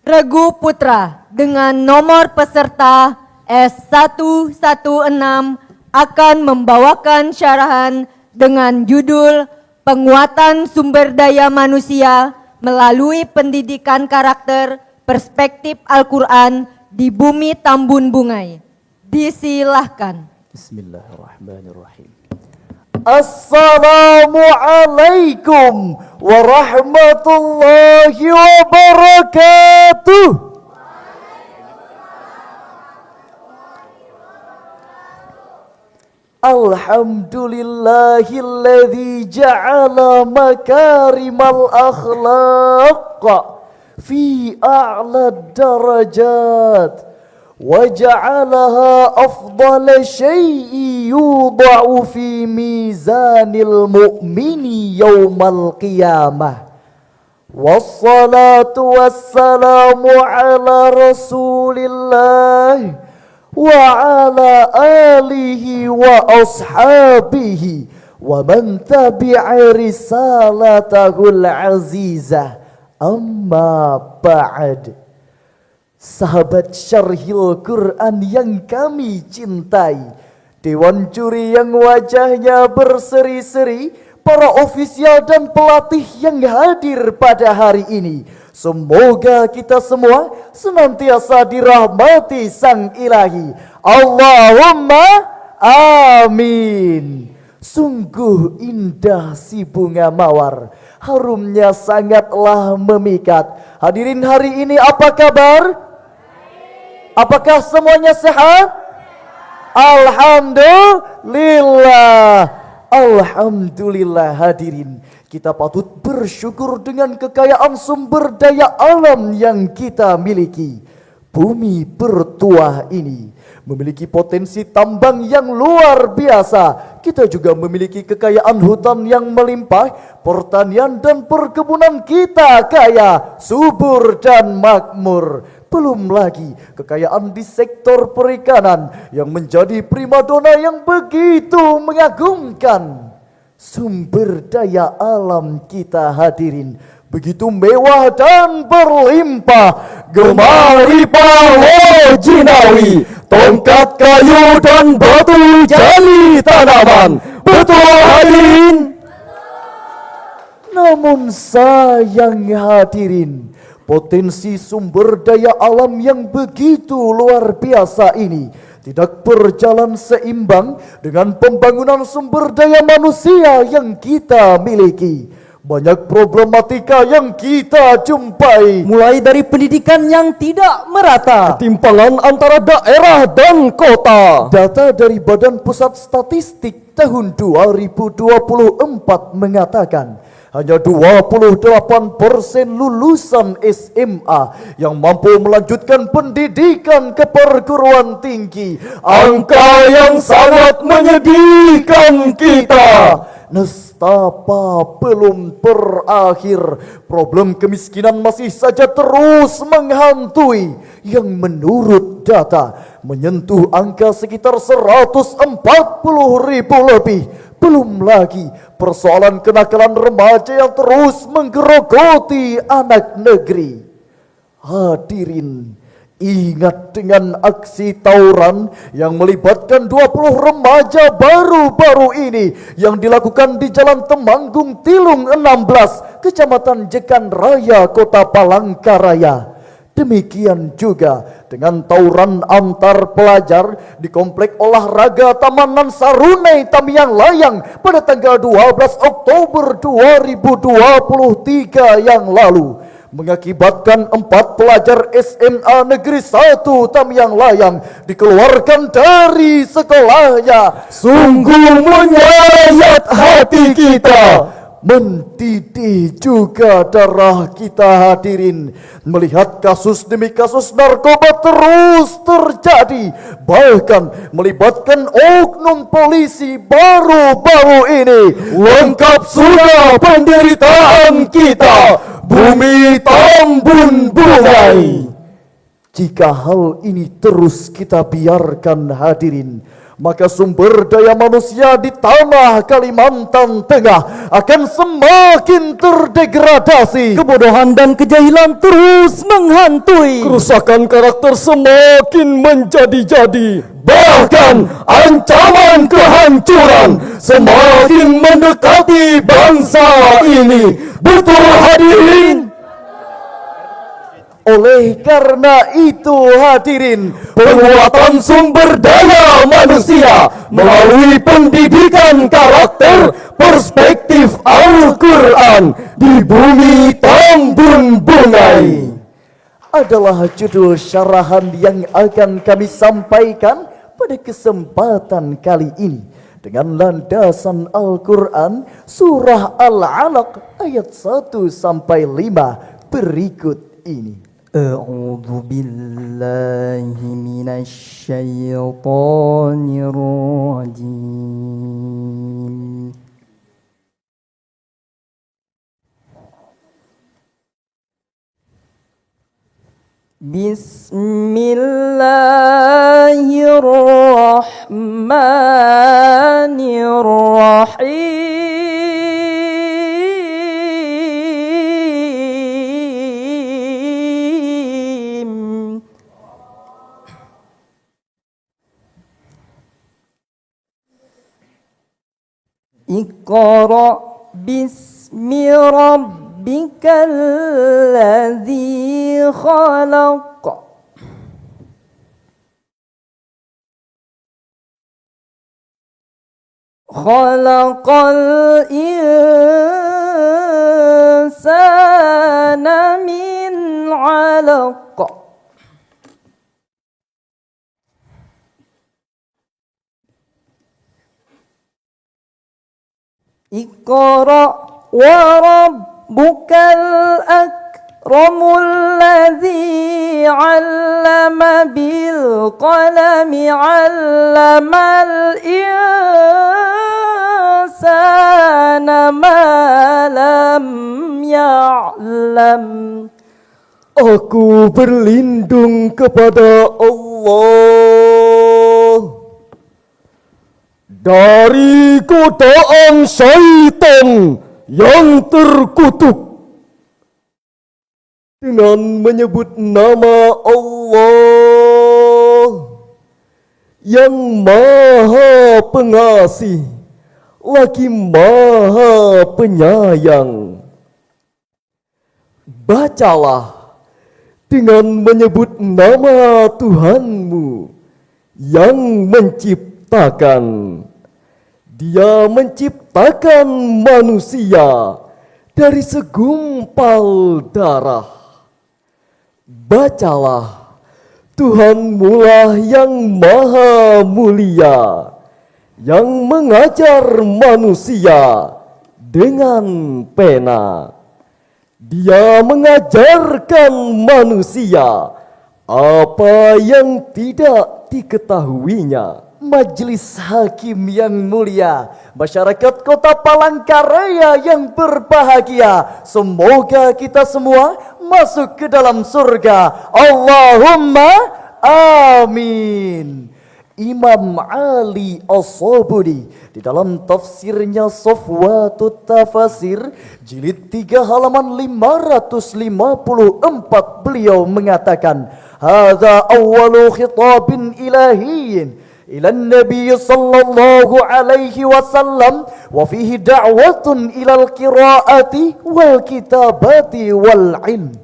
Regu Putra dengan nomor peserta S116 akan membawakan syarahan dengan judul Penguatan Sumber Daya Manusia melalui Pendidikan Karakter Perspektif Al-Quran di Bumi Tambun Bungai. Disilahkan. Bismillahirrahmanirrahim. Assalamualaikum warahmatullahi wabarakatuh. Alhamdulillahilladzi ja'ala makarimal akhlaq fi a'la darajat وَجَعَلَهَا أَفْضَلَ شَيْءٍ يُوضَعُ فِي مِيزَانِ الْمُؤْمِنِ يَوْمَ الْقِيَامَةِ وَالصَّلَاةُ وَالسَّلَامُ عَلَى رَسُولِ اللَّهِ وَعَلَى آلِهِ وَأَصْحَابِهِ وَمَنْ تَبِعَ رِسَالَتَهُ الْعَزِيزَةَ أَمَّا بَعْدُ. Sahabat Syarhil Quran yang kami cintai, Dewan Juri yang wajahnya berseri-seri, para ofisial dan pelatih yang hadir pada hari ini, semoga kita semua senantiasa dirahmati Sang Ilahi. Allahumma amin. Sungguh indah si bunga mawar, harumnya sangatlah memikat. Hadirin hari ini apa kabar? Apakah semuanya sehat? Alhamdulillah. Alhamdulillah hadirin. Kita patut bersyukur dengan kekayaan sumber daya alam yang kita miliki. Bumi bertuah ini memiliki potensi tambang yang luar biasa. Kita juga memiliki kekayaan hutan yang melimpah. Pertanian dan perkebunan kita kaya, subur dan makmur. Belum lagi kekayaan di sektor perikanan yang menjadi primadona yang begitu mengagumkan. Sumber daya alam kita hadirin begitu mewah dan berlimpah. Gemari Palo Jinawi, tongkat kayu dan batu jadi tanaman. Betul hadirin? Namun sayang hadirin, potensi sumber daya alam yang begitu luar biasa ini tidak berjalan seimbang dengan pembangunan sumber daya manusia yang kita miliki. Banyak problematika yang kita jumpai, mulai dari pendidikan yang tidak merata, ketimpangan antara daerah dan kota. Data dari Badan Pusat Statistik tahun 2024 mengatakan hanya 28% lulusan SMA yang mampu melanjutkan pendidikan ke perguruan tinggi. Angka yang sangat menyedihkan kita. Nestapa belum berakhir. Problem kemiskinan masih saja terus menghantui, yang menurut data menyentuh angka sekitar 140.000 lebih. Belum lagi persoalan kenakalan remaja yang terus menggerogoti anak negeri. Hadirin, ingat dengan aksi tawuran yang melibatkan 20 remaja baru-baru ini yang dilakukan di Jalan Temanggung Tilung 16, Kecamatan Jekan Raya, Kota Palangkaraya. Demikian juga dengan tawuran antar pelajar di Komplek Olahraga Tamanan Sarunai Tamiang Layang pada tanggal 12 Oktober 2023 yang lalu, mengakibatkan 4 pelajar SMA Negeri 1 Tamiang Layang dikeluarkan dari sekolahnya. Sungguh menyayat hati kita. Mendidih juga darah kita hadirin melihat kasus demi kasus narkoba terus terjadi, bahkan melibatkan oknum polisi baru-baru ini. Lengkap sudah penderitaan kita, Bumi Tambun Bungai. Jika hal ini terus kita biarkan hadirin, maka sumber daya manusia di tanah Kalimantan Tengah akan semakin terdegradasi. Kebodohan dan kejahilan terus menghantui. Kerusakan karakter semakin menjadi-jadi. Bahkan ancaman kehancuran semakin mendekati bangsa ini. Betul hadirin? Oleh karena itu hadirin, penguatan sumber daya manusia melalui pendidikan karakter perspektif Al-Quran di bumi Tambun Bungai adalah judul syarahan yang akan kami sampaikan pada kesempatan kali ini dengan landasan Al-Quran surah Al-Alaq ayat 1 sampai 5 berikut ini. A'udzu billahi minasy syaithanir rajim. Bismillahirrahmanirrahim. Iqra bismi rabbikal ladzi khalaq. Khalaqal insana min 'alaq. Iqra wa rabbukal akramul ladzi 'allama bil qalami 'allamal insana ma lam ya'lam. Aku berlindung kepada Allah dari godaan syaitan yang terkutuk dengan menyebut nama Allah yang Maha Pengasih lagi Maha Penyayang. Bacalah dengan menyebut nama Tuhanmu yang menciptakan. Dia menciptakan manusia dari segumpal darah. Bacalah, Tuhanmulah yang maha mulia, yang mengajar manusia dengan pena. Dia mengajarkan manusia apa yang tidak diketahuinya. Majelis Hakim yang mulia, masyarakat Kota Palangkaraya yang berbahagia, semoga kita semua masuk ke dalam surga. Allahumma amin. Imam Ali As-Sabuni di dalam tafsirnya Safwatut Tafasir jilid 3 halaman 554 beliau mengatakan, hadza awwalu khitabin ilahiyyin ila Nabi sallallahu alaihi wasallam wa fihi da'watun ilal qiraati wal kitabati wal ilm.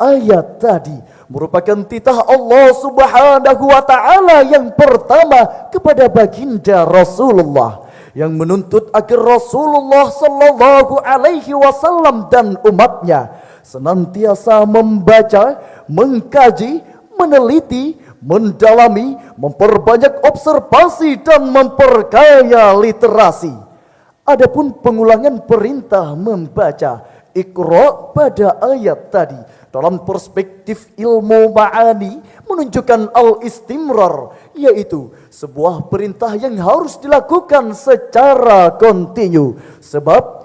Ayat tadi merupakan titah Allah Subhanahu wa taala yang pertama kepada baginda Rasulullah, yang menuntut agar Rasulullah sallallahu alaihi wasallam dan umatnya senantiasa membaca, mengkaji, meneliti, mendalami, memperbanyak observasi dan memperkaya literasi. Adapun pengulangan perintah membaca Iqra pada ayat tadi dalam perspektif ilmu ma'ani menunjukkan al-istimrar, yaitu sebuah perintah yang harus dilakukan secara kontinu, sebab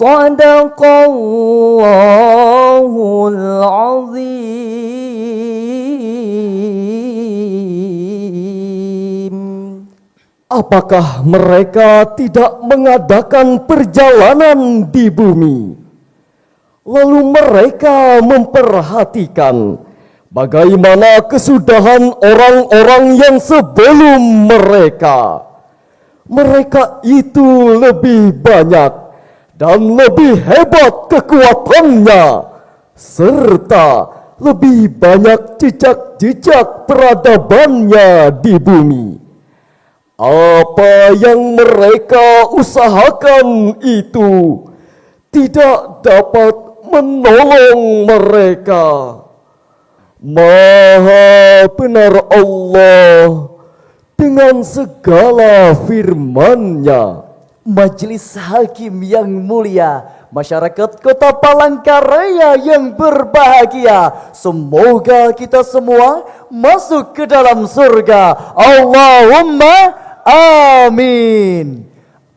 Sadaqallahul azim. Apakah mereka tidak mengadakan perjalanan di bumi? Lalu mereka memperhatikan bagaimana kesudahan orang-orang yang sebelum mereka. Mereka itu lebih banyak dan lebih hebat kekuatannya, serta lebih banyak jejak-jejak peradabannya di bumi. Apa yang mereka usahakan itu tidak dapat menolong mereka. Maha benar Allah dengan segala firman-Nya. Majelis Hakim yang mulia, masyarakat Kota Palangkaraya yang berbahagia, semoga kita semua masuk ke dalam surga. Allahumma amin.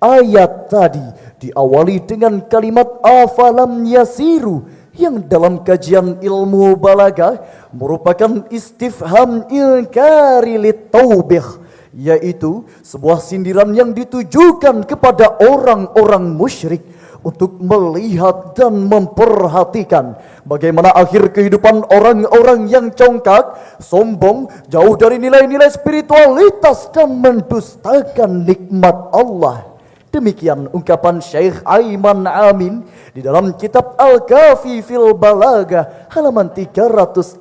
Ayat tadi diawali dengan kalimat afalam yasiru yang dalam kajian ilmu balaghah merupakan istifham inkari litaubih, yaitu sebuah sindiran yang ditujukan kepada orang-orang musyrik untuk melihat dan memperhatikan bagaimana akhir kehidupan orang-orang yang congkak, sombong, jauh dari nilai-nilai spiritualitas dan mendustakan nikmat Allah. Demikian ungkapan Syekh Aiman Amin di dalam kitab Al-Kafi fil Balaghah halaman 348.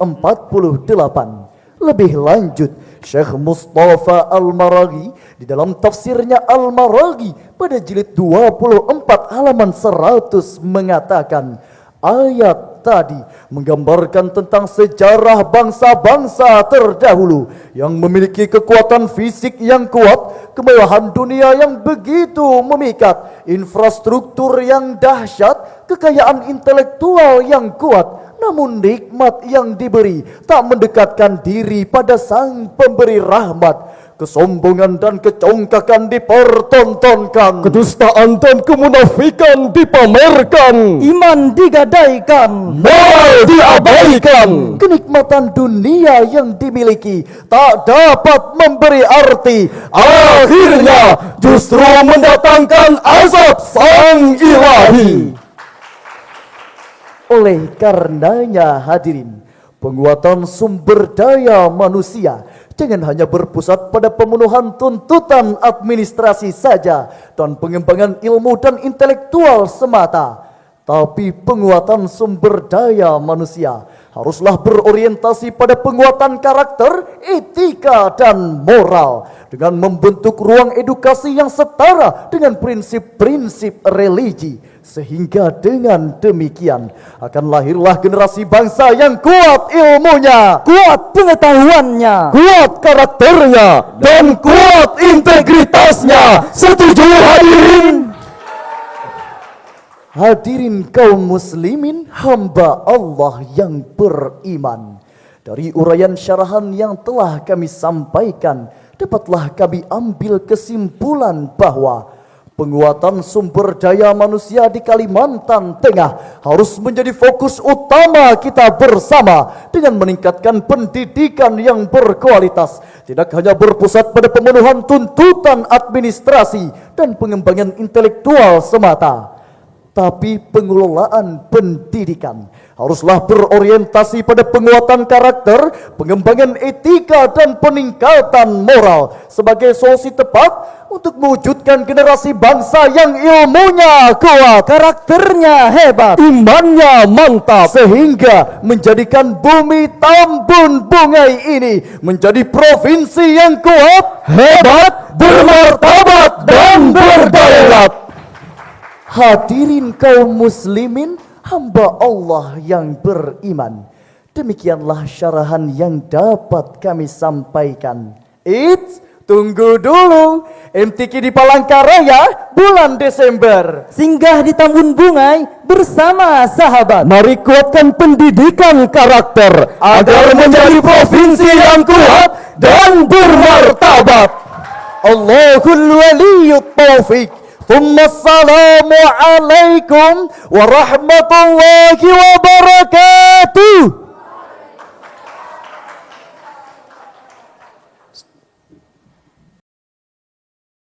Lebih lanjut, Syekh Mustafa Al-Maraghi di dalam tafsirnya Al-Maraghi pada jilid 24 halaman 100 mengatakan, ayat tadi menggambarkan tentang sejarah bangsa-bangsa terdahulu yang memiliki kekuatan fisik yang kuat, kemewahan dunia yang begitu memikat, infrastruktur yang dahsyat, kekayaan intelektual yang kuat, namun nikmat yang diberi tak mendekatkan diri pada Sang Pemberi rahmat. Kesombongan dan kecongkakan dipertontonkan, kedustaan dan kemunafikan dipamerkan, Iman digadaikan, moral diabaikan, kenikmatan dunia yang dimiliki tak dapat memberi arti, akhirnya justru mendatangkan azab Sang Ilahi. Oleh karenanya hadirin, penguatan sumber daya manusia jangan hanya berpusat pada pemenuhan tuntutan administrasi saja dan pengembangan ilmu dan intelektual semata, tapi penguatan sumber daya manusia haruslah berorientasi pada penguatan karakter, etika, dan moral dengan membentuk ruang edukasi yang setara dengan prinsip-prinsip religi, sehingga dengan demikian akan lahirlah generasi bangsa yang kuat ilmunya, kuat pengetahuannya, kuat karakternya, dan kuat integritasnya. Setuju hadirin? Hadirin kaum muslimin, hamba Allah yang beriman, dari uraian syarahan yang telah kami sampaikan, dapatlah kami ambil kesimpulan bahwa penguatan sumber daya manusia di Kalimantan Tengah harus menjadi fokus utama kita bersama dengan meningkatkan pendidikan yang berkualitas, tidak hanya berpusat pada pemenuhan tuntutan administrasi dan pengembangan intelektual semata, tapi pengelolaan pendidikan haruslah berorientasi pada penguatan karakter, pengembangan etika, dan peningkatan moral sebagai solusi tepat untuk mewujudkan generasi bangsa yang ilmunya kuat, karakternya hebat, imannya mantap, sehingga menjadikan bumi Tambun Bungai ini menjadi provinsi yang kuat, hebat, bermartabat, dan berdaulat. Hadirin kaum muslimin, hamba Allah yang beriman, demikianlah syarahan yang dapat kami sampaikan. Tunggu dulu, MTQ di Palangkaraya bulan Desember, singgah di Tambun Bungai bersama sahabat. Mari kuatkan pendidikan karakter agar menjadi provinsi yang kuat dan bermartabat. Allahul waliyut taufiq. Assalamualaikum warahmatullahi wabarakatuh.